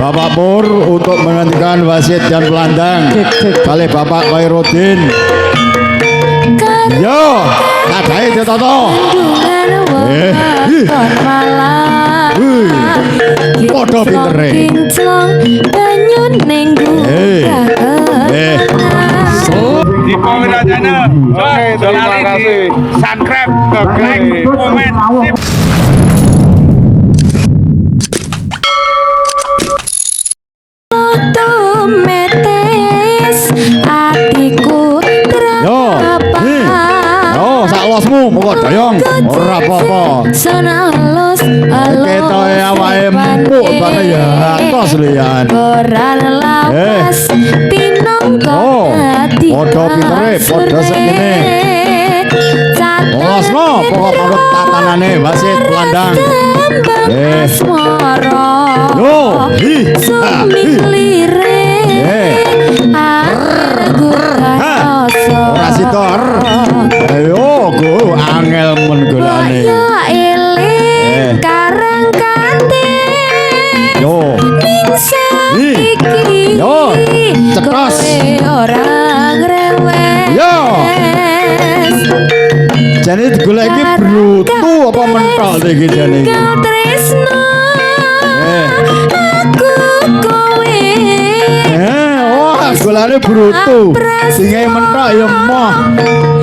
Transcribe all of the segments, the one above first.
Bapak Pur untuk menghentikan wasit dan pelandang kali Bapak Khairuddin. Yo, kadai Toto. Podo pintere. Di Pawirajana, terima kasih. Subscribe, like, komen. Losmu moko doyong ora apa-apa. Kita awake empuk banget ya. Kos lian. Oh, podo pintere, podo segini. Losno pokok manut tatanane wasit pelandang. Yo, ora sitor. Ayo go angel men golane. Karang kate. Yo. Yo, cetos. Orang rewel. Yo. Jane digolek iki brutu apa mentok iki jane iki. Tresno. Aku kowe. Wah, golane brutu. Singe mentok ya moh.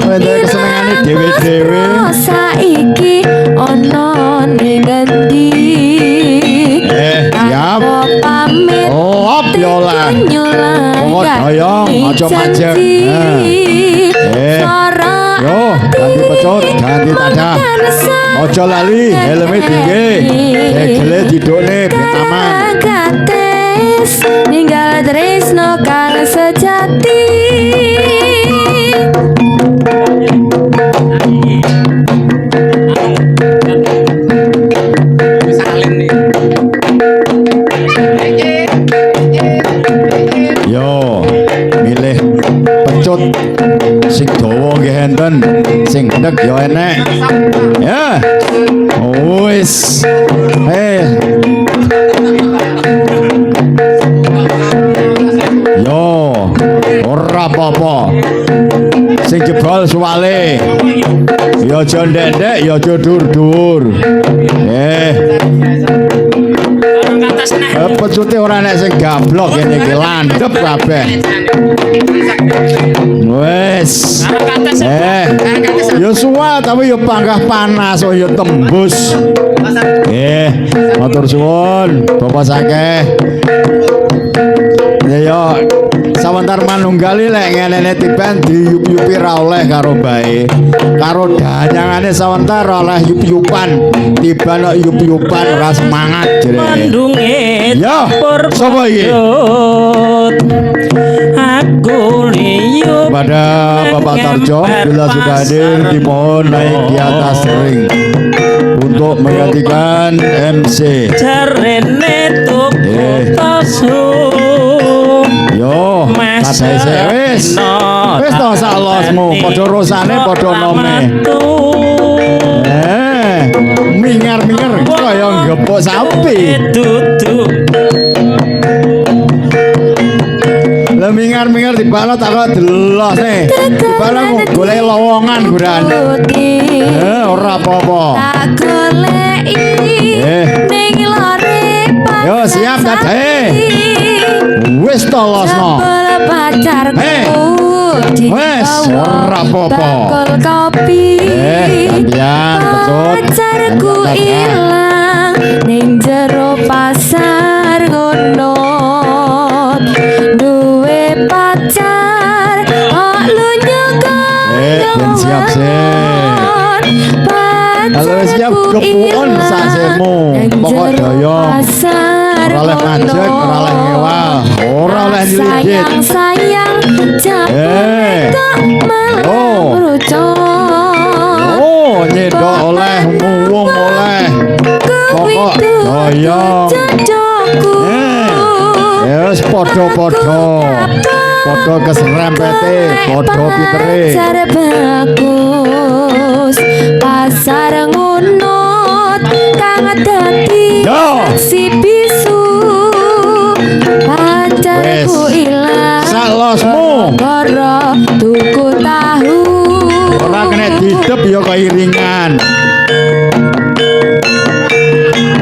Wendel kesenengane dhewe-dhewe. Saiki ana ning ngendi? Siap. Pamit. Oh, piola. Oh, doyong, aja majer. Yo, ganti pecut, ganti tadah. Ojo lali, helme tinggi. Degele didukne ben aman. Ninggal tresno kang sejati. Yo, milih pecut sing dawa nggih enten, sing ndek yo enek. Ya. Wis. Yo, ora apa-apa. Sing jebol suwale. Yo aja ndek-ndek, yo aja dur-dur. Pecute ora nek sing gablok kene iki landhep kabeh. Wes. Yo suwa tapi yo panggah panas yo tembus. Matur suwun, Bapak sakeh. Ya sawentar manunggali lek ngene tiban diyup-yupi ra oleh karo bae. Karo danyangane sawentar oleh yup-yupan. Tiban kok yup-yupan ora semangat jere. Ya, sapa iki? Aku liyup Pada Bapak Tarjo bila sudah hadir dimohon naik di atas ring untuk menggantikan MC. jarene tuku tasu. Yo, kadai sik wis. Wis to sak losmu, padha rosane padha nome. Mingar-mingar kaya gepuk sapi. Duduk Lah mingar-mingar dibalo tak kok delos nih. Dibalo golek lowongan guran. Ora apa-apa. Tak goleki ning lore pacar. Yo siap kadai. Wis to losno. Pacarku. Wes ora apa-apa. Bakul kopi. Gantian pecut. Pacarku ilang ning jero pasar ngono. Duwe pacar kok lunyo Ben siap sih. Halo siap kepuon sasemu. Pokok doyong. Ora oleh ngajak, ora oleh ngewal, ora oleh nyelidit. Sayang Oh, nyedok oleh, muwung oleh. Pokok doyong. Yes, podo-podo. Podo keserempete, podo pitere. Pasar bagus, pasar ngunut, kang dadi si bisu. nek didep ya keiringan.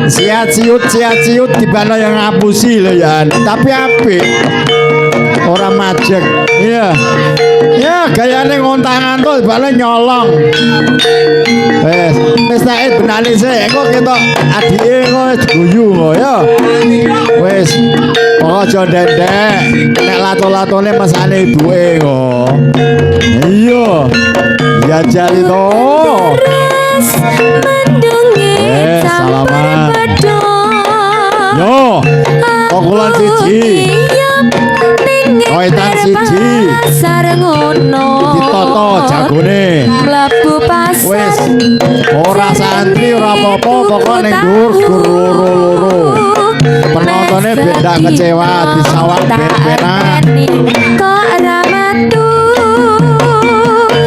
Siat-siut dibana yang ngapusi lho ya. Tapi apik. Ora majek. Iya. Ya gayane ngontang-antuk dibana nyolong. Wis tak benane sik engko ketok adike engko diguyu kok ya. Wis aja ndendek. Nek lato-latone mesane ibuke kok. Iya. Ya jali to. Salaman. Yo, kokulan siji. Koetan siji. Ditoto jagone. Mlebu pasar. Wis. Ora santri ora apa-apa, pokok ning dhuwur loro-loro. Penontonnya beda kecewa disawang ben-benan. Kok ora metu.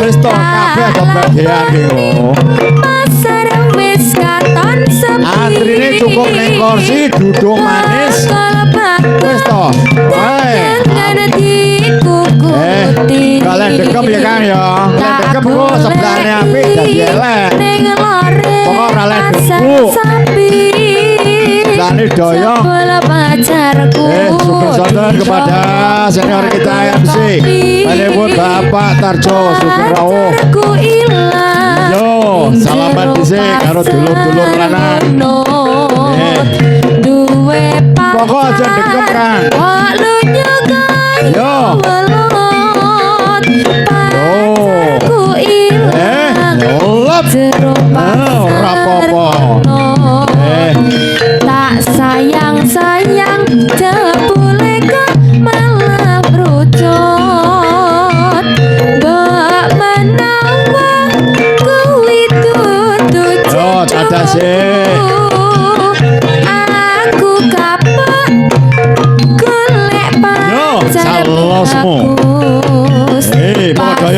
Wis to kabeh ada bagiane kok. Pasar wis katon sepi. Antrine cukup ning kursi duduk manis. Wis to. Wae. Kalian dekem ya Kang ya. Kalian dekem kok sebelahne apik dadi elek. Pokok ora lek deku. Sebelahne doyong. Syukur sonten kepada senior kita MC. Panjenengan Bapak Tarjo Sugrawuh. Yo, salaman dhisik karo dulur-dulur lanang. Pokok aja dekem Kang. Yo. Ora apa-apa. Tak sayang jebule kok malah brucut. Mbok menawa kuwi dudu Yo, dadah sih. Aku kapok golek pacar. salosmu. Padha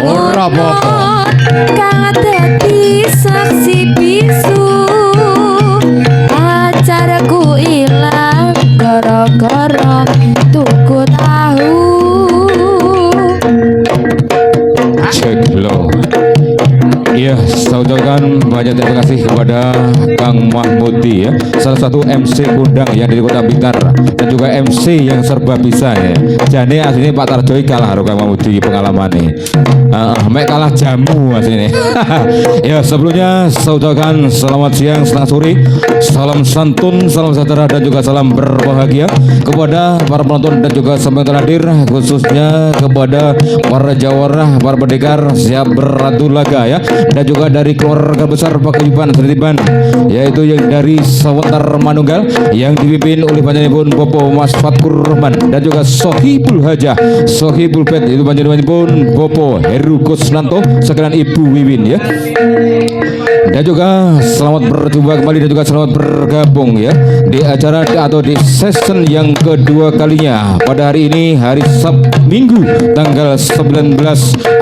ora apa-apa. Kang dadi saksi bisu. Pacarku ilang gara-gara tuku tahu. Cek lo. Iya, saya ucapkan banyak terima kasih kepada Kang Mahmudi ya, salah satu MC kondang yang dari Kota Blitar dan juga MC yang serba bisa ya. Jadi aslinya Pak Tarjoi kalah karo Kang Mahmudi pengalamannya. Mek kalah jamu aslinya. Ya, sebelumnya saya ucapkan selamat siang, selamat sore, salam santun, salam sejahtera dan juga salam berbahagia kepada para penonton dan juga semua yang hadir, khususnya kepada para jawara, para pendekar siap beradu laga ya, dan juga dari keluarga besar Paguyuban Sertiban, yaitu yang dari Sawentar Manunggal yang dipimpin oleh panjenenganipun Bopo Mas Fatkur Rahman dan juga Sohibul Hajah, Sohibul Pet, itu panjenenganipun Bopo Heru Kusnanto sekalian Ibu Wiwin ya. Dan juga selamat berjumpa kembali dan juga selamat bergabung ya di acara atau di season yang kedua kalinya pada hari ini, hari Sabtu Minggu tanggal 19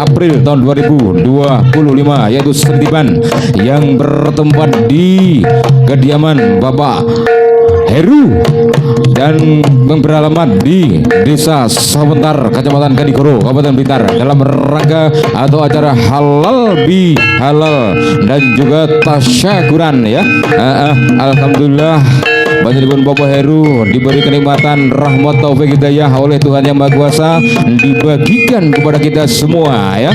April tahun 2025, yaitu Sertiban yang bertempat di kediaman Bapak Heru dan beralamat di Desa Sawentar, Kecamatan Kanigoro, Kabupaten Blitar, dalam rangka atau acara halal bi halal dan juga tasyakuran ya. Alhamdulillah panjenengan Bapak Heru diberi kenikmatan rahmat taufik hidayah oleh Tuhan Yang Maha Kuasa dibagikan kepada kita semua ya,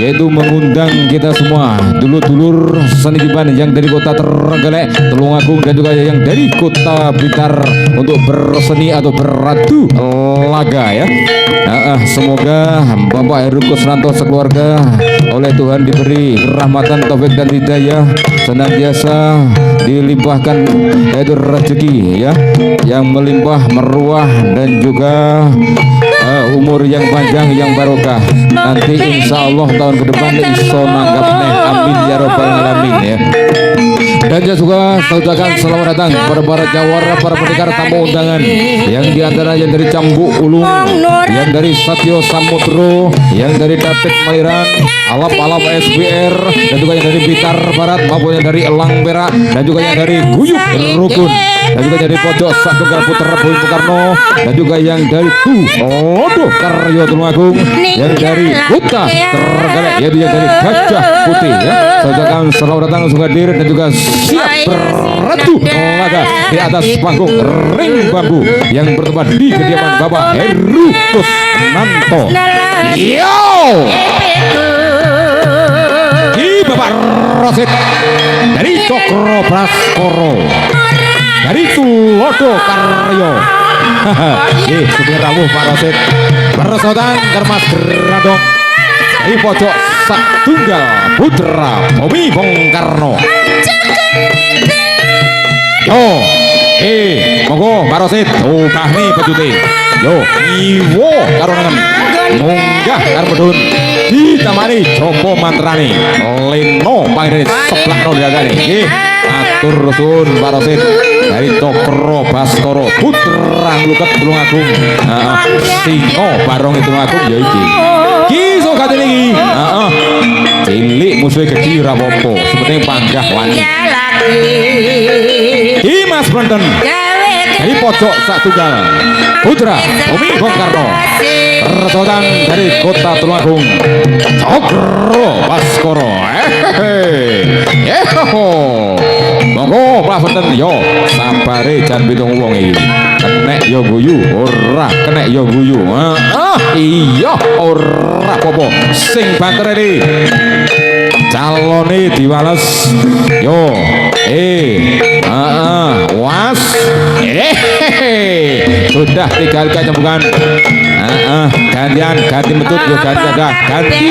yaitu mengundang kita semua dulur-dulur seniman yang dari kota Trenggalek, Tulungagung dan juga yang dari kota Blitar untuk berseni atau beradu laga ya. Semoga Bapak Heru Kusnanto sekeluarga oleh Tuhan diberi rahmatan taufik dan hidayah, senantiasa dilimpahkan yaitu rezeki ya yang melimpah meruah dan juga umur yang panjang yang barokah. Nanti insya Allah tahun ke depan iso nanggap neh, amin ya robbal alamin ya. Dan juga saya ucapkan selamat datang kepada para jawara, para pendekar tamu undangan yang diantara yang dari Cambuk Ulung, yang dari Satyo Samudro, yang dari Datik Maliran, Alap SBR, dan juga yang dari Blitar Barat maupun yang dari Elang Perak dan juga yang dari Guyuk Rukun. dan juga dari pojok sak tunggal putra Bung Karno, dan juga yang dari Aduh Karyo Tulungagung, yang dari Buta Terenggalek, yaitu yang dari Gajah Putih ya. Saudara selamat datang langsung hadir dan juga siap beradu laga di atas panggung ring bambu yang bertempat di kediaman Bapak Heru Kusnanto. Yo, di Bapak Rosit dari Cokro Praskoro, dari Tulodo Karyo. Supir rawuh Pak Rosit Persotan Kermas Gradong dari pojok sak tunggal putra Bobi Bong Karno. Yo, monggo Pak Rosit ubah nih pejuti. Yo, iwo karo nengen munggah karo medun ditamani Joko Mantrani Leno panggil sebelah no diagane. Nggih, matur nuwun Pak Rosit dari Cokro Baskoro putra Luket Tulungagung. Singo barong itu Tulungagung ya iki. Ki sok katene iki. Cilik musuhe gedhi ora apa-apa, sepenting panggah wani. Ki Mas Bronten dari pojok sak tunggal putra Bobi Bong Karno. Persotan dari Kota Tulungagung Cokro Baskoro. Monggo Pak Benten yo sabare jan pitung wong iki. Kenek yo guyu, ora kenek yo guyu. Iya ora apa-apa. Sing banter iki calone diwales. Yo, was. Sudah 3 kali cambukan. Ganti metut yo ganti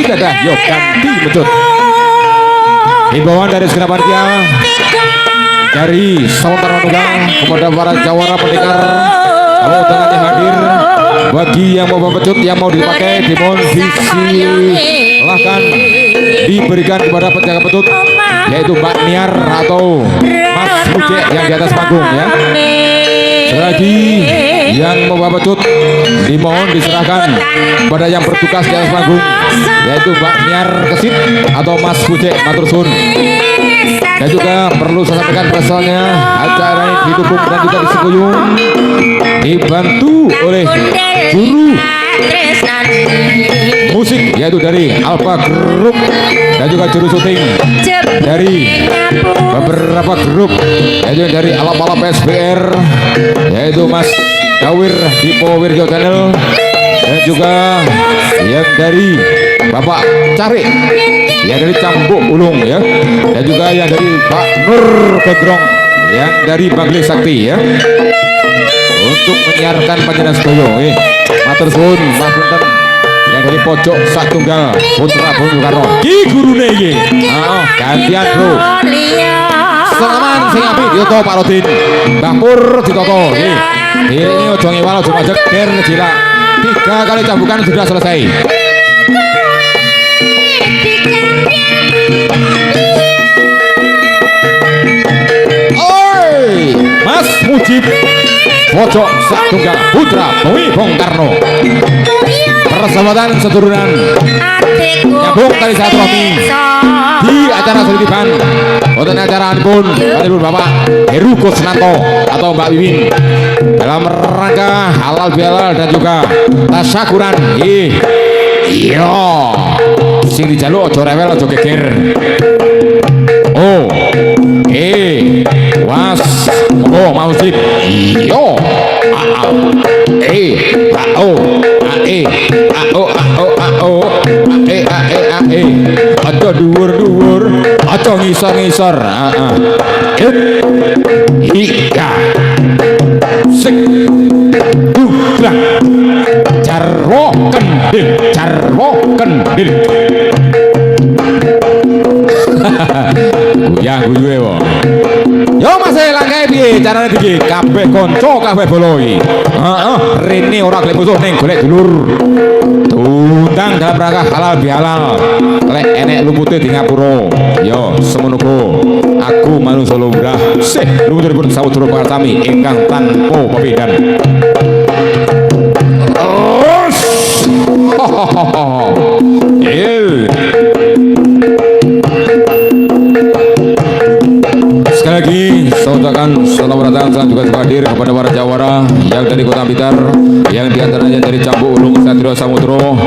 dadah yo ganti metut. Himbauan dari segenap panitia dari Saudara Nunggal kepada para jawara pendekar, kalau tangannya hadir bagi yang mau becut yang mau dipakai dimohon silahkan diberikan kepada penjaga petut yaitu Mbak Niar atau Mas Bujek yang di atas panggung ya. Lagi yang mau becut dimohon diserahkan pada yang bertugas di atas panggung yaitu Mbak Niar Kesit atau Mas Bujek matur suwun. Dan juga perlu saya sampaikan pasalnya acara ini didukung dan juga diseguyung dibantu oleh guru musik yaitu dari Alpha Group dan juga juru syuting dari beberapa grup yaitu dari Alap-Alap SBR yaitu Mas Dawir Dipo Wirjo Channel dan juga yang dari Bapak Cari yang dari Cambuk Ulung ya, dan juga yang dari Pak Nur Gedrong yang dari Bagli Sakti ya, untuk menyiarkan panjenengan sedoyo. Matur suwun Mas Benten yang dari pojok sak tunggal putra Bung Karno. Ki gurune iki. Gantian bro. Selaman sing apik ditoto Pak Rodin. Mbah Pur ditoto nggih. Ini ojo ngewal ojo majek ger gila. 3 kali cambukan sudah selesai. Oi, Mas Mujib pojok sak tunggal putra Bobi Bong Karno. Persahabatan seduluran nyambung tali silaturahmi di acara selitiban wonten acara pun Bapak Heru Kusnanto atau Mbak Wiwin dalam rangka halal bihalal dan juga tasyakuran. Iya sing dijaluk aja rewel aja geger. Was mau sip. Iyo aja dhuwur-dhuwur aja ngisor-ngisor. Ika sik bubrang jarwo kendil guyah guyuhe wong. Yo Mas langkae piye carane iki kabeh kanca kabeh boloi. Rene ora gelem musuh ning golek dulur. Tundang dalam rangka halal bihalal. Lek enek lumute di ngapura. Yo semono aku manungsa lumrah. Sih lumutipun sawetara pangartami ingkang tanpa pebedan. Sekali lagi saya ucapkan selamat datang juga hadir kepada para jawara yang dari Kota Blitar, yang diantaranya dari Cambu Ulung Satrio Samudro,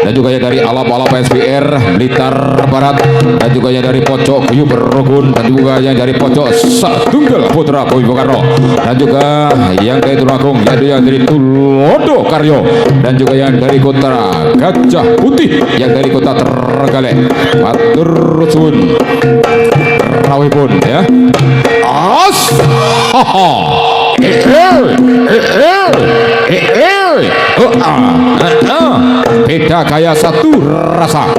dan juga yang dari Alap-Alap SBR Blitar Barat, dan juga yang dari Pocok Guyub Rogun, dan juga yang dari Pocok Satunggal Putra Boy Bokarno, dan juga yang dari Tulungagung, yaitu yang dari Tulodo Karyo, dan juga yang dari Kota Gajah Putih, yang dari Kota Trenggalek. Matur suwun rawuhipun ya. As beda gaya satu rasa.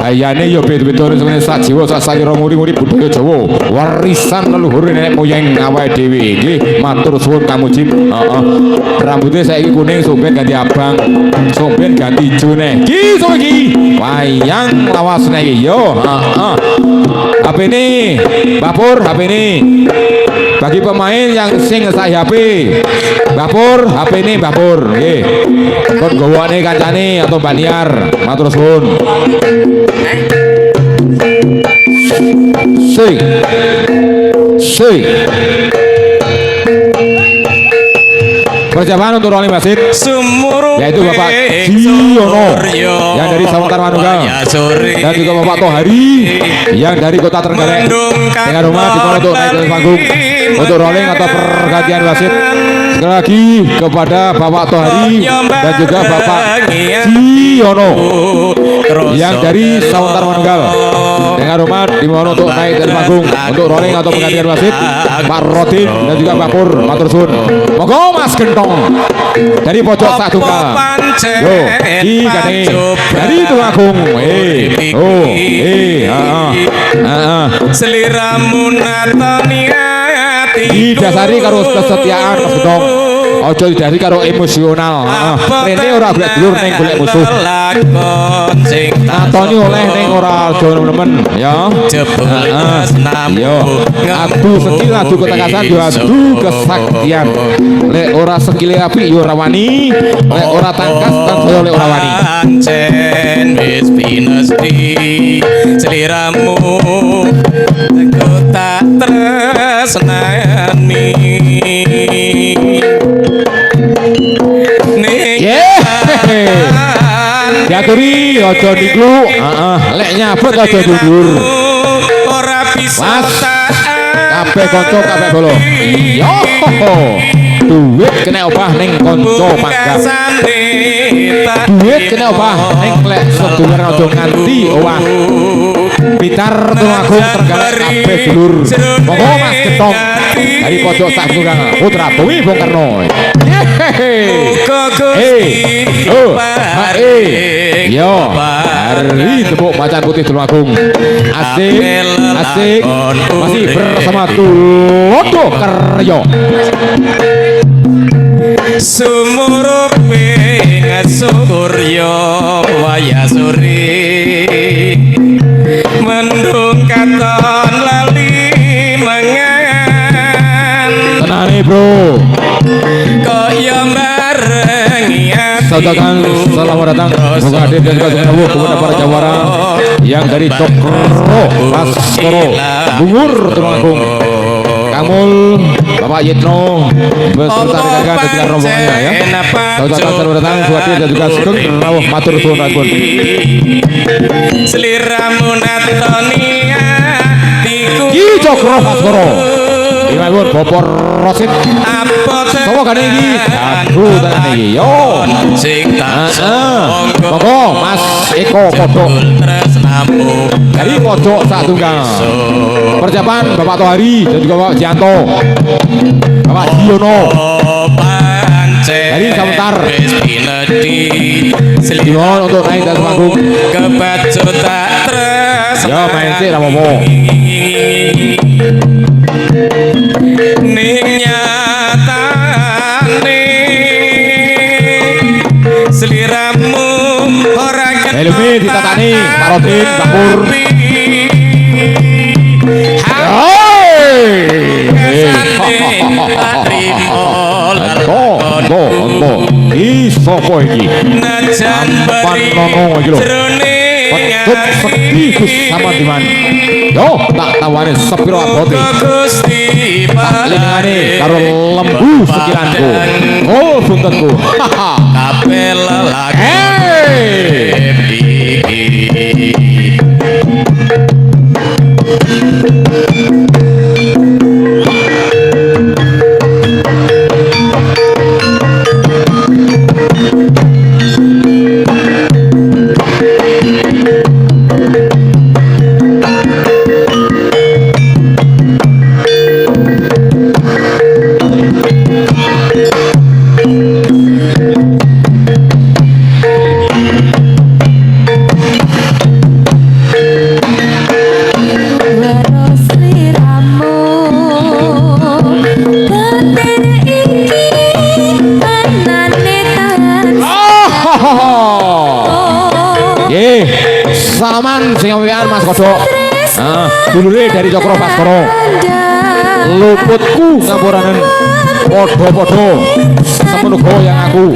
Gayane yo beda-beda sebenarnya sak jiwa sak salira muri-muri budaya Jawa. Warisan leluhur nenek moyang awake dhewe iki. Matur suwun Kamujib. Heeh. Rambutnya saiki kuning somben ganti abang. Somben ganti ijo neh. Ki sok iki. Wayang lawas neh iki yo. Heeh. HP ini Bapur, HP ini bagi pemain yang sing sak HP Bapur, HP ini Bapur nggih. Kon gowane kancane atau Baniar. Matur suwun. Sing perjamuan untuk rolling wasit yaitu Bapak Siono yang dari Sawantar Manunggal, dan juga Bapak Tohari yang dari Kota Trenggalek dengan rumah di mana untuk naik ke panggung untuk rolling atau pergantian wasit. Sekali lagi kepada Bapak Tohari dan juga Bapak Siono yang dari Sawantar Manunggal dengan rumah di mana untuk naik dari panggung untuk rolling atau pergantian wasit. Pak Rodin dan juga Pak Pur, matur suwun. Monggo Mas Gentong dari pojok Satunggal. Yo, iki kane dari Tulungagung. Seliramu natoni ati didasari karo kesetiaan Mas Gentong. Ojo didasari karo emosional. Rene ora golek dulur ning golek musuh. Atoni oleh ning ora aja nemen ya. Yo, adu skill adu ketakasan yo adu kesaktian. Lek ora skill apik yo ora wani, lek ora tangkas kan saya lek ora wani. Pancen wis pinesti seliramu aku tak tresnani. Diaturi aja niklu, lek nyabut aja mundur. Ora bisa Kabeh kanca kabeh bolo. Yo. Duit kena obah ning kanca panggah. Duit kena obah ning lek sedulur aja nganti owah. Blitar Tulungagung Trenggalek kabeh dulur. Monggo Mas Gentong dari pojok Satunggal Putra Boy Bokarno. Yo, hari tepuk macan putih Tulungagung. Asik, asik. Masih bersama Tulodo Karyo. Sumurupe ngasurya waya sore mendung katon lali mangan. Tenane bro. Kaya barengi Saudarakan, selamat datang Bung Hadir dan juga Sungguh kepada para jawara yang dari Cokro, Baskoro, Bungur, Tulungagung, Kamul, Bapak Yitno, beserta rekan-rekan dan juga rombongannya ya. Saudarakan, selamat datang Bung Hadir dan juga Sugeng Rawuh Matur Suwun Ragun. Seliramu natoni atiku Ki Cokro, Baskoro, Imangun, Bopor Rosit, Sopo gane iki? Aduh tenan iki. Yo. Monggo Mas Eko Podok. Dari pojok Satunggal. Persiapan Bapak Tohari dan juga Bapak Janto. Bapak Diono. Dari Sawantar. Diono untuk naik dari panggung. Ya main sih ra apa-apa. Ning nyatane seliramu ora Helmi ditatani Pak Rodin, Pak Pur. Iso po iki. Sampan nono iki lho. Pecut sedih Gus Samandiman. Yo tak tawane sepiro abote. Gusti Tak lingane karo lembu sekilanku. Oh buntetku. Haha. kapel lagi Hey. Salaman sing awean Mas Kodok. Nah, dulure dari Cokro Baskoro. Luputku ngapuranen padha-padha semono yang aku.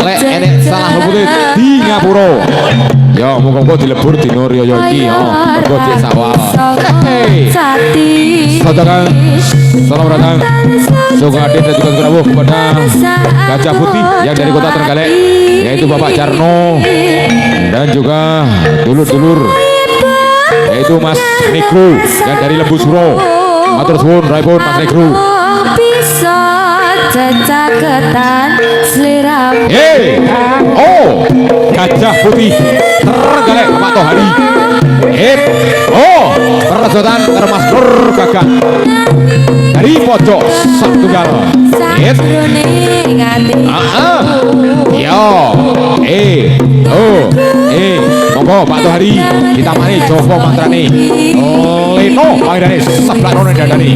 Lek enek salah lupute di ngapura. Ya muga-muga dilebur dina riyaya iki ya. Mergo dik sawal. Hei. Saudara, salam datang. Soga Aden dan juga Kerabu kepada Gajah Putih yang dari kota Trenggalek, yaitu Bapak Jarno dan juga dulur-dulur yaitu Mas Negro yang dari Lembu Suro. Matur suwun raipun Mas Negro. Bisa cecaketan sliramu. Hei, oh Gajah Putih Trenggalek Bapak Tohari. Oh perjodohan karo Mas Nur Gagak dari pojok Satunggal. Sakjroning ati. Monggo Pak Tohari ditamani Joko mantrane. Leno pangidane seblakno dadane.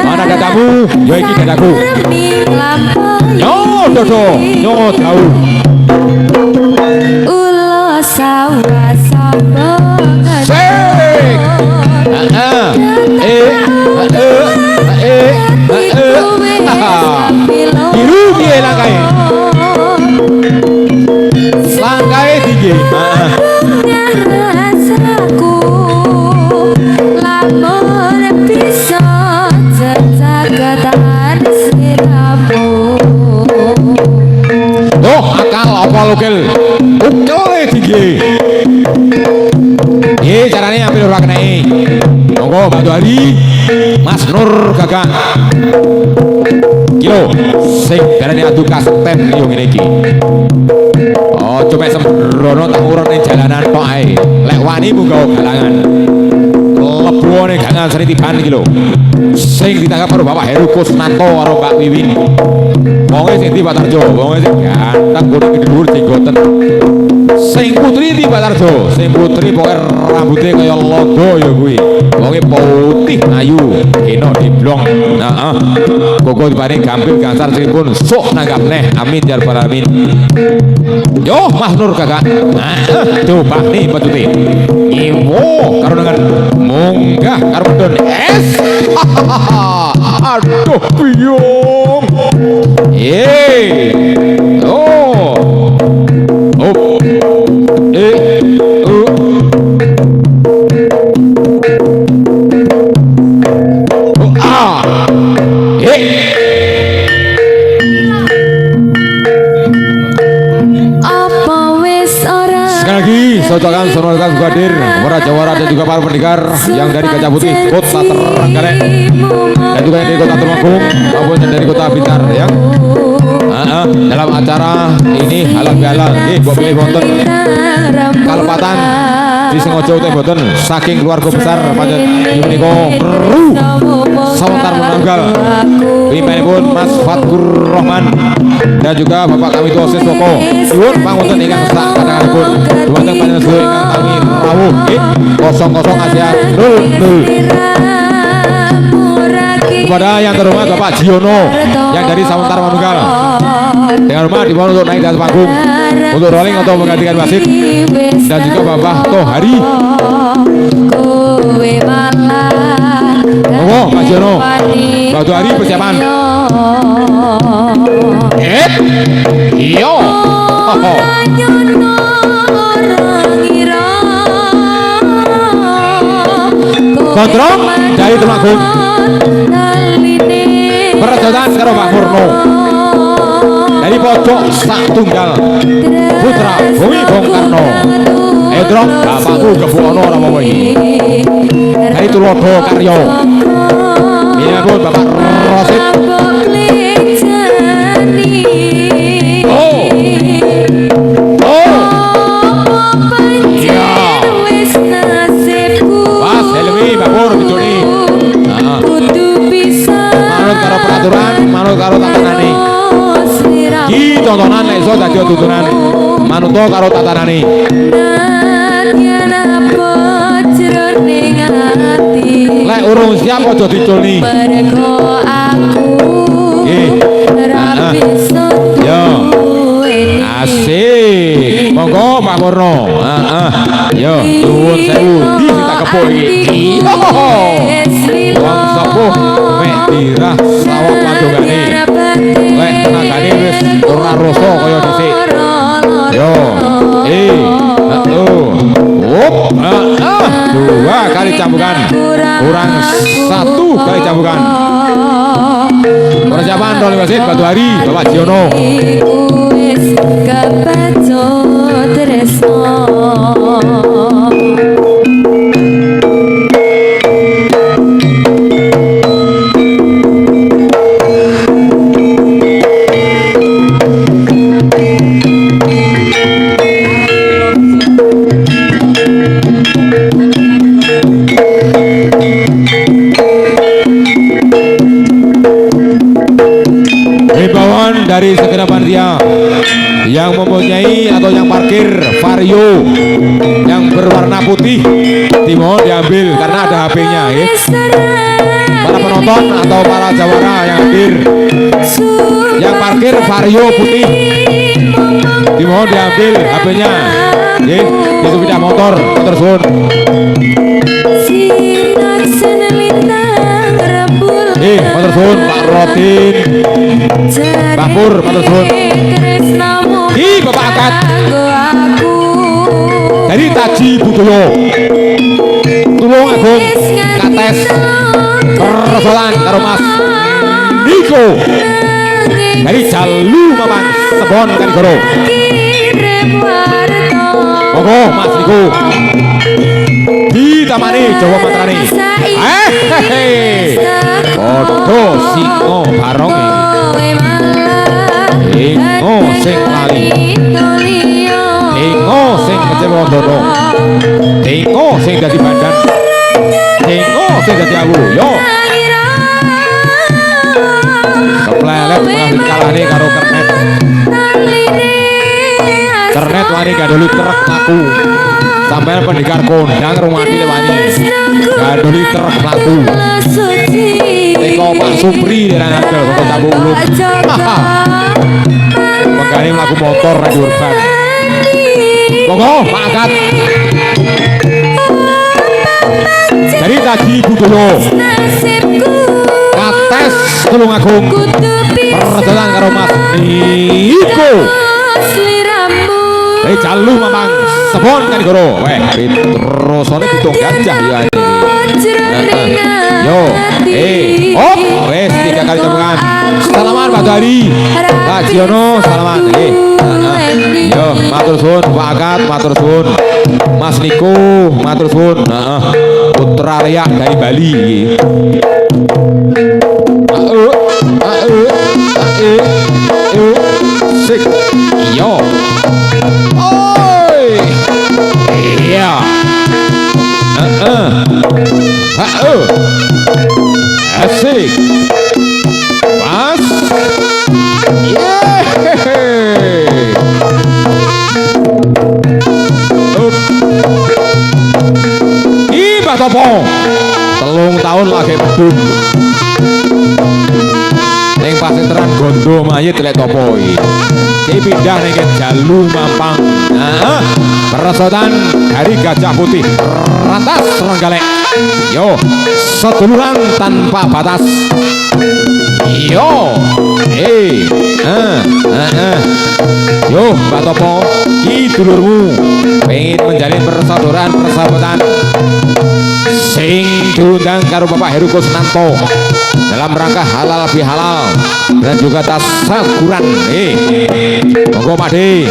Mana dadamu? Ya iki dadaku. Yo dodo, yo dau. Ulo sawah sambung. Sik. Biru piye langkae? Langkae tinggi. Rasaku lamun bisa cecaketan sliramu. Oh, akal apa lukil? Ukile tinggi. Carane ambil ora kenai. Monggo Mbak Hari, Mas Nur Gagak. Kilo sing darane adu kasten yo ngene iki. Oh, coba sembrono tak urun ning jalanan tok ae. Lek wani munggo galangan. Lebuane gak ngansani tiban iki lho. Sing ditangkap karo Bapak Heru Kusnanto karo Mbak Wiwin. Wonge sing di Batarjo, wonge sing ganteng kudu dhuwur jenggoten. Sing putri di Batarjo, sing putri pokoke rambutnya kaya logo ya kuwi. Wonge putih ayu, enak diblong. Heeh. Koko diparing gampil gansar sipun sok nanggap neh. Amin ya rabbal alamin. Yo Mas Nur Kakak. Coba nih pecute. Iwo karo dengan munggah karo pedon es. Aduh biyong. Oh. Socokan sonoritas Guadir, Wara dan juga para pendengar yang dari Gajah Putih, Kota Trenggalek, dan juga yang dari Kota Temanggung maupun yang dari Kota Blitar ya. Dalam acara ini halal bihalal, buat pilih wonten kalepatan di Sengojo teh boten saking keluarga besar panjat menika Ru Sawantar Menanggal pimpinanipun Mas Fatkur Rahman dan juga Bapak kami tua Siswoko suwun pangunten ingkang sak kadangipun dumateng panjenengan sedaya ingkang kami rawuh nggih 00 Asia 00 kepada yang terhormat Bapak Jiono yang dari Sawantar Manunggal dengan hormat dimohon untuk naik di atas panggung untuk rolling atau menggantikan wasit dan juga Bapak Tohari. Monggo Pak Jono, Pak Tohari persiapan. Yo. Gondrong dari Temanggung Perjodohan karo Mbak Murno dari pojok sak tunggal putra Bumi Bung Karno. Drong bapakku kebuono ora apa iki. Dari Tulodo Karyo. Ini pun Bapak Rosid. Oh. Iya. Pas Helmi Bakur bidoni. Manut karo peraturan, manut karo tatanane. Ki tontonan nek iso dadi tuntunan. Manut karo tatanane. Lek urung siap aja diculni. Yo. Asik. Monggo Pak Purno. Yo, nuwun sewu. Di sing tak kepuk iki. Wong sepuh mek dirah sawah pandongane. Lek tenagane wis ora rasa kaya dhisik. Yo. Dua kali cambukan kurang satu kali cambukan. Persiapan Roli Wasit Batu Hari Bapak Jiono. Dari segera panitia yang mempunyai atau yang parkir vario yang berwarna putih dimohon diambil karena ada HP-nya ya. Para penonton atau para jawara yang hadir yang parkir vario putih dimohon diambil HP-nya ya, di sepeda motor suun. Motor suun Pak Rodin Bapur motor suun. Bapak angkat dari Taji Budoyo Tulung Agung Kates Persoalan karo Mas Niko dari Jalu Mamang Sebon Kanigoro. Monggo Mas Niko ditamani Jawa Matrani. Odo singo barong Ingo sing lali Ingo sing kecewa dono Ingo sing dadi bandan Ingo sing dadi awu yo keplelet mengasih kalahnya karo kernet kernet wani gadoli truk laku sampai pendekar kondang rumah di lewani gadoli truk laku teko Pak Supri dan Angel kota Tabu Ulum menggani laku motor radio urban. Monggo Pak Angkat dari Taji Budoyo Kates Tulung Agung perjalanan karo Mas Niko Jalu Mamang Sebon Kanigoro. Terusane ditung gajah ya ini. Yo, wes 3 kali temukan. Salaman Pak Dari, Pak Jiono, salaman. Yo, matur suwun Pak Akat, matur suwun Mas Niko, matur suwun. Putra Riah dari Bali. Sik, yo. Iya. Asik. Pas. Ibah topo. 3 tahun lagi beduk. Ning pasitran gondo mayit lek topo iki pindah ning Jalu Mampang. Peresotan dari Gajah Putih Rantas Renggalek. Yo, seduluran tanpa batas. Yo, yo Mbak Topo, ki dulurmu pengen menjalin persaudaraan persahabatan sing diundang karo Bapak Heru Kusnanto dalam rangka halal bihalal dan juga tasyakuran. Monggo Pak De,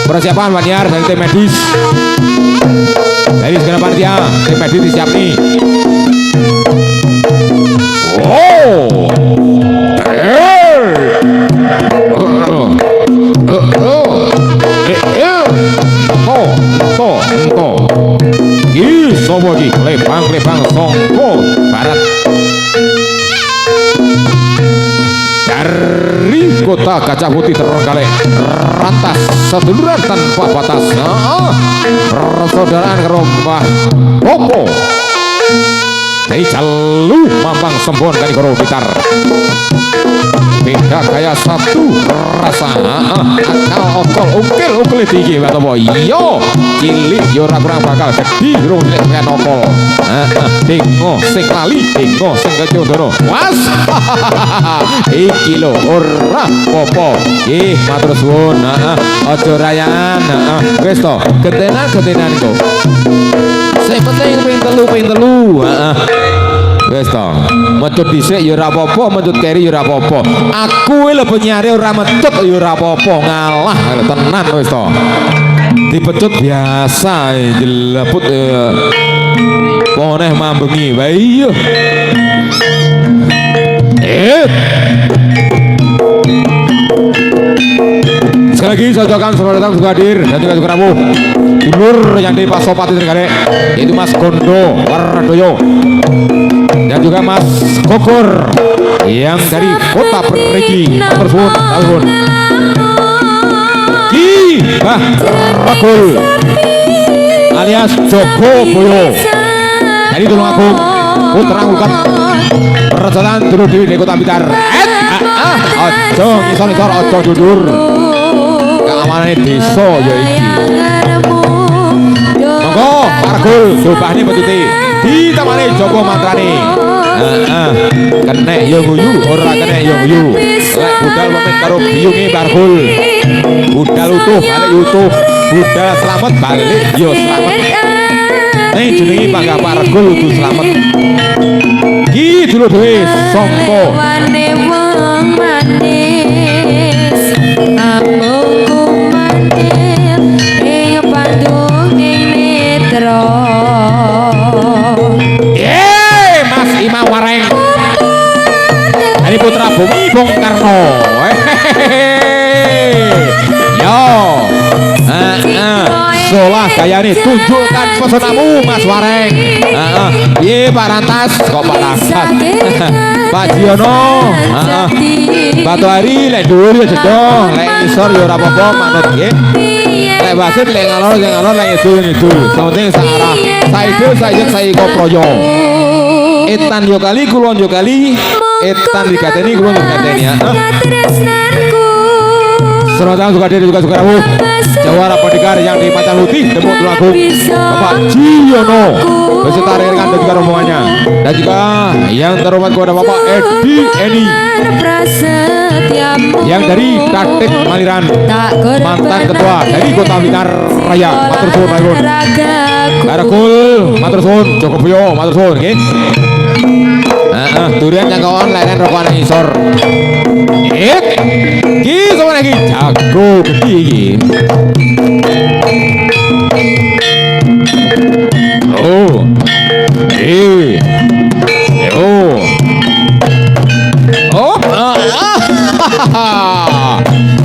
persiapan Baniar dari tim medis, dari segala panitia tim medis disiap nih. Sobo di lebang songko barat dari kota Kaca Putih terenggalek rantas seduluran tanpa batas. Persaudaraan ke rumah Popo dari Jalu Mampang Sembon kali Koro Blitar. Beda kayak satu rasa akal okol ukil tinggi atau boy yo cilik yo ora kurang bakal gede rung cilik pengen okol dingo sing lali dingo sing kecondono was iki lho ora popo matur suwun aja rayan wis to getenan kok sing penting ping telu wes to, mecut dhisik ya ora apa-apa, mecut keri ya ora apa-apa. Aku lho penyiare ora mecut ya ora apa-apa, ngalah tenan wes to. Dipecut biasa jeleput poneh mambengi wae iya. Sekali lagi saya ucapkan selamat datang juga hadir dan juga rabu dulur yang di Pasopati Trenggalek yaitu Mas Gondo Wardoyo dan juga Mas Kokor yang dari Kota Perigi Persun Tahun Ki Bah Rakul alias Joko Boyo dari Tulungagung Putra Ukat Perjalanan dulu di Kota Blitar. Ojo ngisor ojo dudur keamanan desa ya iki. Monggo Pargul jobane petuti ditemani Joko mantrane. Kenek yo guyu ora kenek yo guyu. Lek budal pamit karo biyunge Pargul. Budal utuh balik utuh. Budal selamat balik yo selamat. Ning jenenge Pak Pargul utuh selamat. Ki dulu dhewe sangka Mas Imam Wareng dari Putra Bumi Bung Karno. Yo solah gayane tunjukkan pesonamu Mas Wareng. Piye Pak Rantas kok Pak Rantas Pak Diono Batu Hari lek dhuwur ya jedong lek isor ya ora apa-apa manut nggih lek wasit lek ngalor lek itu penting sak arah saidul sayek saiko proyo etan yo kali kulon yo kali etan digateni kulon digateni ya. Selamat datang juga dari juga Sukarawu Jawara Pendekar yang di Pacar Putih Tepuk Tulungagung Bapak Jiono beserta rekan dan juga rombongannya dan juga yang terhormat kepada Bapak Eni yang dari Tatik Maliran mantan ketua dari Kota Blitar Raya matur suwun Rayun Barakul matur suwun Joko Boyo matur suwun nggih. Durian jangkauan layanan rokokan isor ki sama lagi jago gede iki.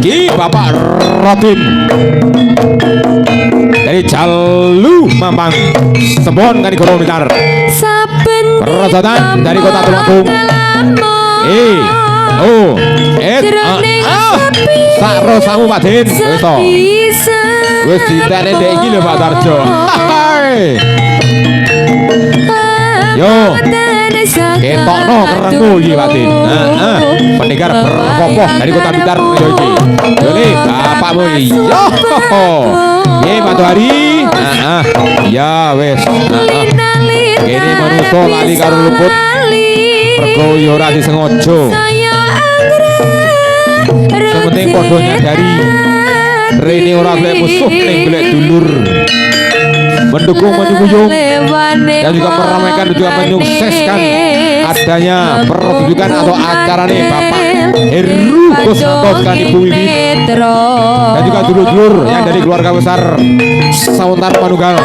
Ki Bapak Robin dari Jalu Mampang Sembon kan Koro Blitar. Perjalanan dari Kota Tulungagung. Sakro samu Pak Din. Wis to. Wis ditene ndek iki lho Pak Tarjo. Yo. Ketokno kerenku iki Pak Din. Pendekar berkopoh dari Kota Blitar yo iki. Yo le bapakmu iki. Yo. Nggih Batu Hari. Ya wis. Kene manusa lali karo luput. Mergo yo ora disengaja. Sementing padha nyadari rene ora golek musuh ning golek dulur. mendukung, menyuyung, dan juga meramaikan dan juga menyukseskan adanya pertunjukan atau acara nih Bapak Heru Kusnanto sekalian Ibu Wiwi dan juga dulur-dulur yang dari keluarga besar Sawantar Manunggal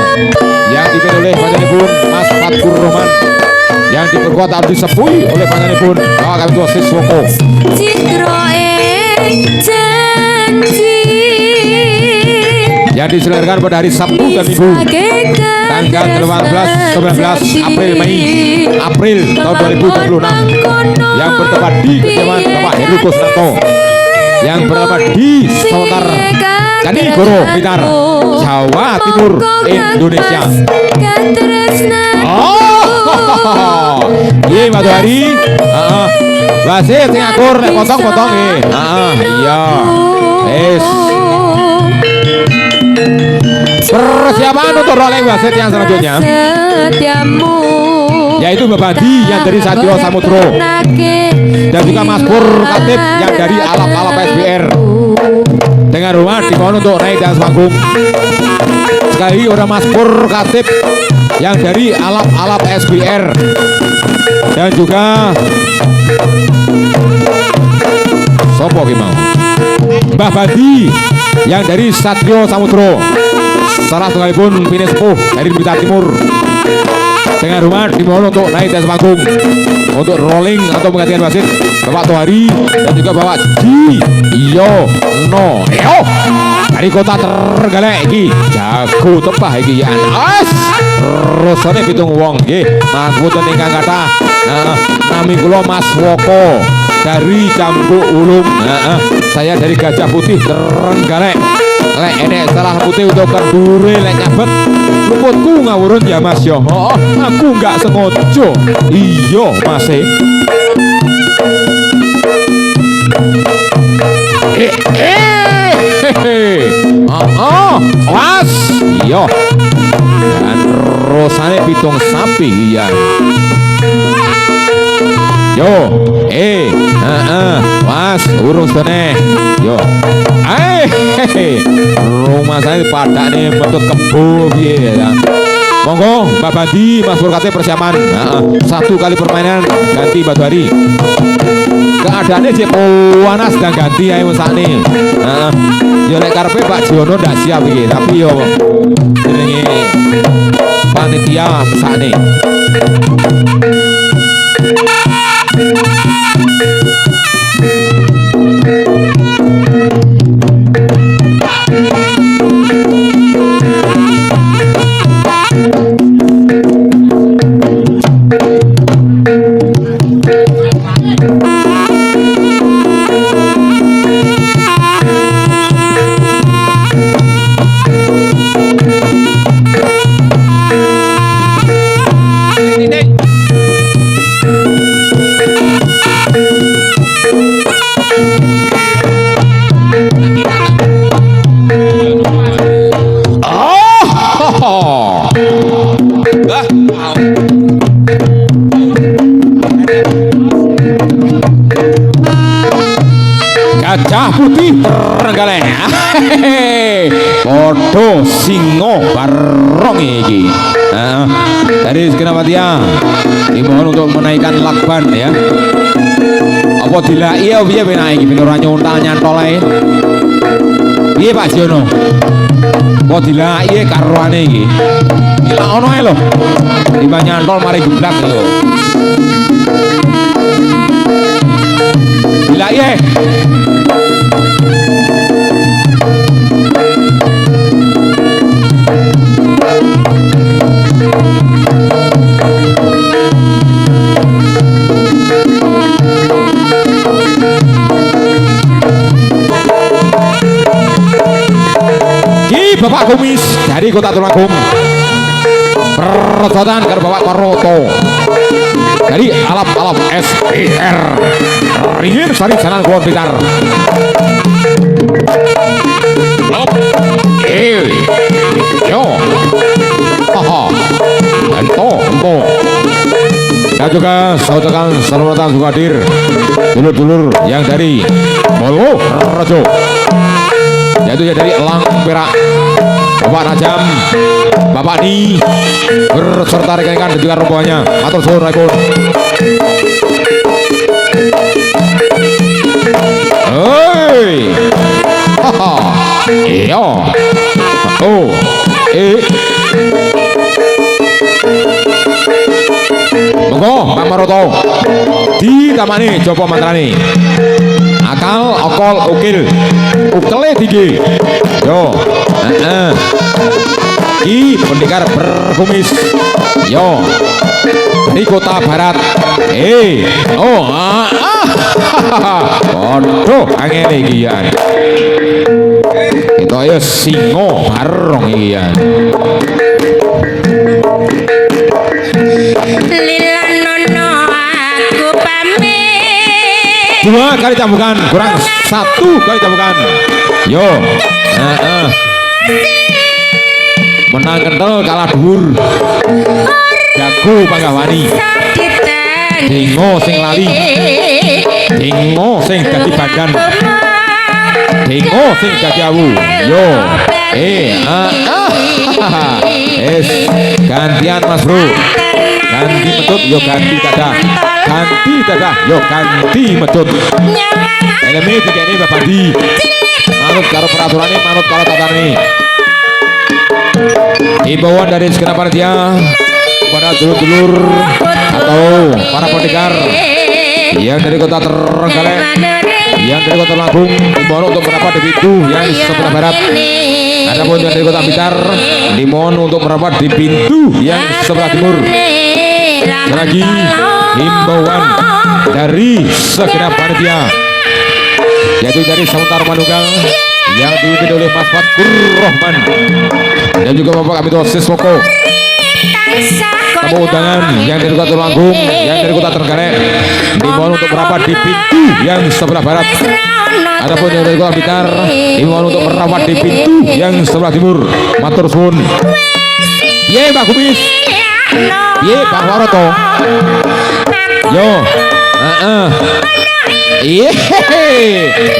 yang dipimpin oleh panjenenganipun Mas Fatkur Rohman yang diperkuat atau disepui oleh panjenenganipun Bapak kami tua Siswoko yang diselenggarakan pada hari Sabtu dan Minggu tanggal 18, 19 April tahun 2026 yang bertempat di kediaman Bapak Heru Kusnanto yang berada di Sawantar Kanigoro Blitar, Jawa Timur, Indonesia. Oh, iya Mbak Hari, wasit sing akur nek potong-potong nggih. Iya. Wis. Persiapan untuk rolling wasit yang selanjutnya yaitu Mbak Bandi yang dari Satrio Samudro dan juga Mas Pur Katib yang dari Alap-Alap SBR dengan rumah dimohon untuk naik dan panggung. Sekali orang Mas Pur Katib yang dari Alap-Alap SBR dan juga sopo ki mau Mbah Bandi yang dari Satrio Samudro salah sekalipun Pini Sepuh dari Blitar Timur dengan rumah dimohon untuk naik dan panggung untuk rolling atau menggantikan wasit Bapak Tohari dan juga Bapak Ji Yono dari kota Trenggalek iki jago tepah iki ya as rasane pitung wong nggih mangkuten ingkang kathah nami kula Mas Woko dari Cambuk Ulum saya dari Gajah Putih Trenggalek lek enek salah putih untuk kendure lek nyabet luputku ngawurun ya Mas yo aku nggak sengaja iya Mas was iya dan rosane pitung sapi iya yo was urung sedene yo rumah saya pada nih bentuk kebo piye ya monggo Mbak Bandi Mas Purkate persiapan satu kali permainan ganti Batu Hari keadaannya cek panas dan ganti ayo sakne yo lek karepe Pak Jono ndak siap iki tapi yo jenenge panitia sakne Gajah Putih Trenggalek podo singo barong iki dari Sekenapatiya dimohon untuk menaikkan lakban ya apa dilaki ya piye penake iki ben ora nyontal nyantol ae piye Pak Jono apa dilaki karoane iki lha ono ae lho tiba nyantol mari geblak lho dilaki Bapak Kumis dari Kota Tulungagung perjodohan karo Bapak Paroto dari Alap-Alap SBR ringin sari jalan Kulon Blitar yo ento dan juga saudara selamat juga hadir dulur-dulur yang dari Molo Rejo yaitu ya dari Elang Perak Bapak Najam, Bapak Di berserta rekan-rekan dan juga rombongannya. Matur suwun raipun. Hei, haha, iya, oh, monggo Pak Maroto di tamani Jopo Mantrani. Akal, okol, ukil, ukele tinggi. Yo, Ki pendekar berkumis. Yo, dari kota barat. Waduh, angin iki ya. Itu ya singo bareng iki ya. Dua kali cambukan, kurang satu kali cambukan. Yo, menang kental kalah dhuwur. Jago panggawani. Dingo sing lali. Dingo sing dadi bandan. Dingo sing dadi awu. Yo, gantian Mas Bro. Ganti metut, yo ganti dadah. Ganti dadah, yo ganti metut. Elemi tiga ini Bapak Di. Manut karo peraturan ini, manut karo tatanan ini. Himbauan dari segenap panitia kepada dulur-dulur atau para pendekar yang dari kota Trenggalek, yang dari kota Lagung, dimohon untuk merapat di pintu yang sebelah barat. Adapun yang dari kota Blitar, dimohon untuk merapat di pintu yang sebelah timur. Lagi himbauan dari segenap panitia, yaitu dari Sementara Manunggal yang dipimpin oleh Mas Fatur Rahman dan juga Bapak Kamito Siswoko. Tamu undangan yang dari kota Tulanggung, yang dari kota Trenggalek, dimohon untuk merapat di pintu yang sebelah barat. Adapun yang dari kota Blitar, dimohon untuk merapat di pintu yang sebelah timur. Matur suwun. Ye Pak Kumis, ye Pak Waroto. Yo,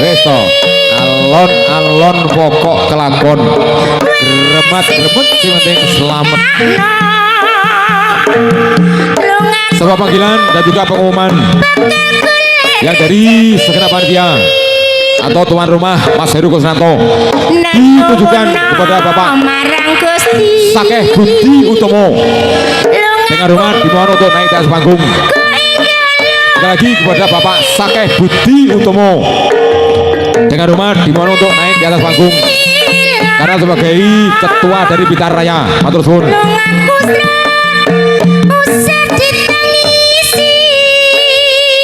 wes to. Alon-alon pokok kelakon. Gremet-gremet sing penting selamat. Sebuah panggilan dan juga pengumuman yang dari segenap panitia atau tuan rumah Mas Heru Kusnanto ditujukan kepada Bapak Sakeh Budi Utomo dengan rumah dimohon untuk naik ke atas panggung. Sekali lagi kepada Bapak Sakeh Budi Utomo dengan rumah dimohon untuk naik di atas panggung karena sebagai ketua dari Blitar Raya. Matur suwun.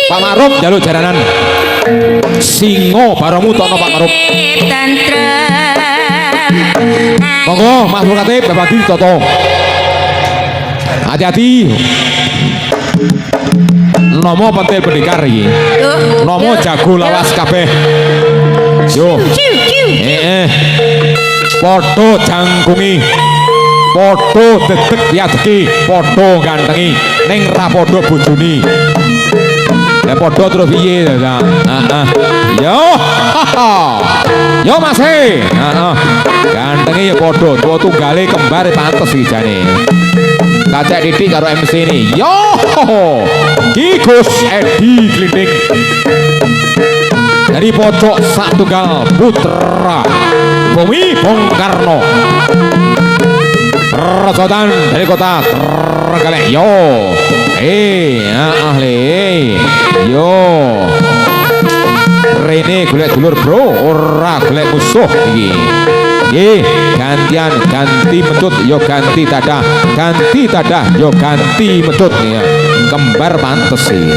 Pak Maruf jaluk jaranan singo baromu tono Pak Maruf. Monggo Mas Bukatip Bapak Di Toto. Hati-hati. Nomo pentil pendekar iki. Nomo jago lawas kabeh. Yo. Podo jangkungi. Podo dedek diadeki, podo gantengi. Ning ra podo bojone. Ya podo terus piye ta? Yo. Yo Mas e. Gantengi ya podo, tua tunggale kembar pantes iki jane. Kacek Didik karo MC ini. Yo. Ki Gus Edi Glinding. Dari pojok sak tunggal putra Bumi Bung Karno. Rajotan dari kota Trenggalek. Yo. Ahli. Yo. Rene golek dulur bro, ora golek musuh iki. Gantian ganti metut yo ganti tadah, ganti tadah yo ganti metut ya. Kembar pantes sih.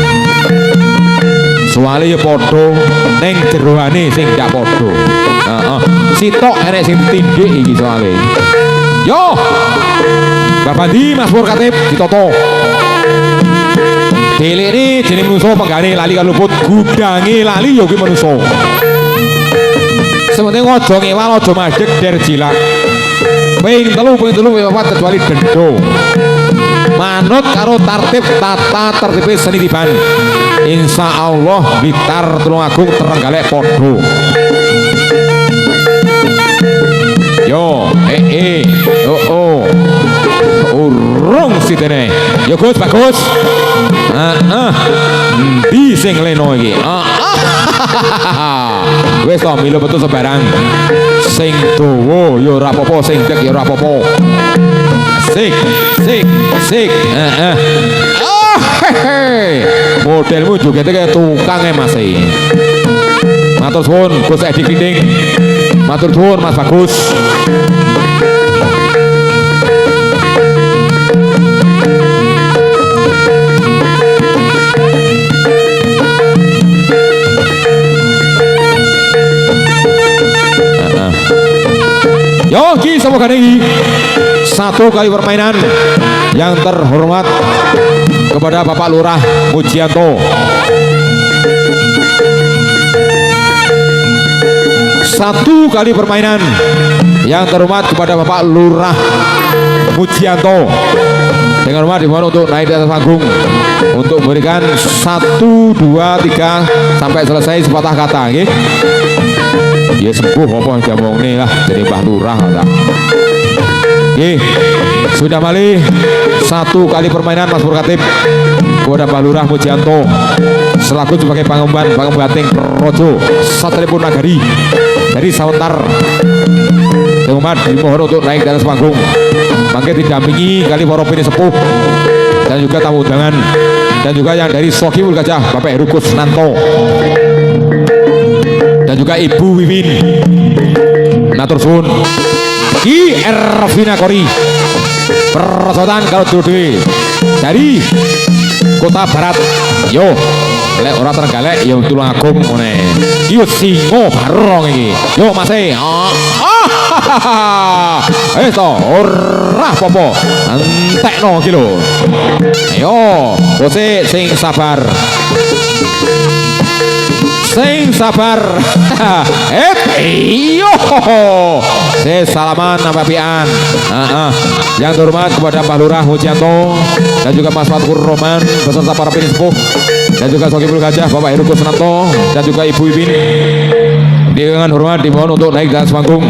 Soale yo padha ning jeroane sing gak padha. Sitok arek sing tindik iki soale. Yo. Bapak Di Mas Pur Katib ditoto. Delik ini jenis manusia penggane lali kan luput, gudangi lali yo ki manusia. Sementing ojo ngewal ojo majek der jilak. Ping telu papat kecuali dendo. Manut karo tartib tata tertib seni tiban. Insya Allah Blitar Tulungagung Trenggalek podo. Yo. Urung sitene. Yo Gus, bagus. Endi sing leno iki? Wis to milo betul sebarang. Sing dawa ya ora apa-apa, sing dek ya ora apa-apa. Sik. Modelmu juga kayak tukang Mas. Matur suwun Gus Edi Klinding. Matur suwun Mas Bagus. Yogi semoga ini satu kali permainan yang terhormat kepada Bapak Lurah Mujianto. Satu kali permainan yang terhormat kepada Bapak Lurah Mujianto. Dengan hormat dimohon untuk naik di atas panggung untuk memberikan 1, 2, 3 sampai selesai sepatah kata, okay? Ya sembuh apa yang diomong nih lah jadi Mbah Lurah lah. Sudah malih satu kali permainan Mas Purkatip kepada Mbah Lurah Mujianto selaku sebagai pangembating Projo Satripun Nagari dari Sawentar. Umat dimohon untuk naik di atas panggung mangke didampingi kali para pini sepuh dan juga tamu undangan dan juga yang dari Sokimul Gajah Bapak Heru Kusnanto dan juga Ibu Wiwin. Matur suwun Ki Ervina Kori persoalan kalau dulu dari Kota Barat. Yo lek ora tergalek yo Tulungagung ngene. Yo singo barong iki. Yo Mas to ora apa-apa. Entekno iki lho. Ayo, bose sing sabar. Sing sabar. Iyo. Salaman sama pian. Yang terhormat kepada Mbah Lurah Mujianto dan juga Mas Fatur Roman beserta para penispuh dan juga Sokipul Gajah Bapak Heru Kusnanto dan juga Ibu Ibin. Dengan hormat dimohon untuk naik di atas panggung.